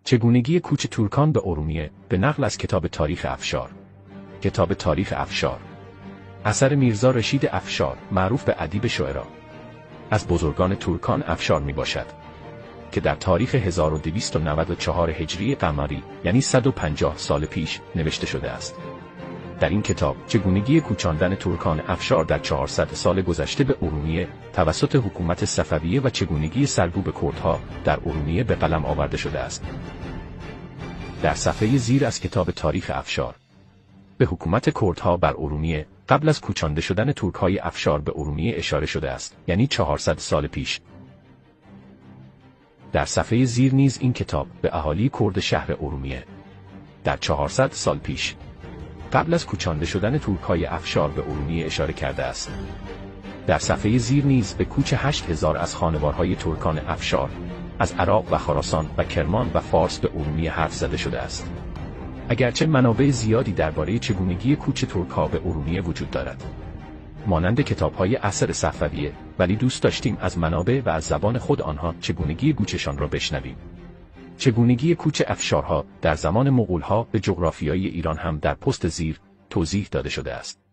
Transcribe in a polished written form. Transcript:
چگونگی کوچ ترکان به ارومیه به نقل از کتاب تاریخ افشار. کتاب تاریخ افشار اثر میرزا رشید افشار، معروف به ادیب شعرا، از بزرگان ترکان افشار می باشد که در تاریخ 1294 هجری قمری یعنی 150 سال پیش نوشته شده است. در این کتاب چگونگی کوچاندن ترکان افشار در 400 سال گذشته به ارومیه توسط حکومت صفویه و چگونگی سرکوب کردها در ارومیه به قلم آورده شده است. در صفحه زیر از کتاب تاریخ افشار به حکومت کردها بر ارومیه قبل از کوچانده شدن ترک‌های افشار به ارومیه اشاره شده است، یعنی 400 سال پیش. در صفحه زیر نیز این کتاب به اهالی کرد شهر ارومیه در 400 سال پیش قبل از کوچانده شدن ترک‌های افشار به ارومیه اشاره کرده است. در صفحه زیر نیز به کوچ 8000 از خانوارهای ترکان افشار از عراق و خراسان و کرمان و فارس به ارومیه حرف زده شده است. اگرچه منابع زیادی درباره چگونگی کوچ ترک‌ها به ارومیه وجود دارد، مانند کتاب‌های عصر صفویه، ولی دوست داشتیم از منابع و از زبان خود آنها چگونگی کوچشان را بشنویم. چگونگی کوچ افشارها در زمان مغول‌ها به جغرافیای ایران هم در پست زیر توضیح داده شده است.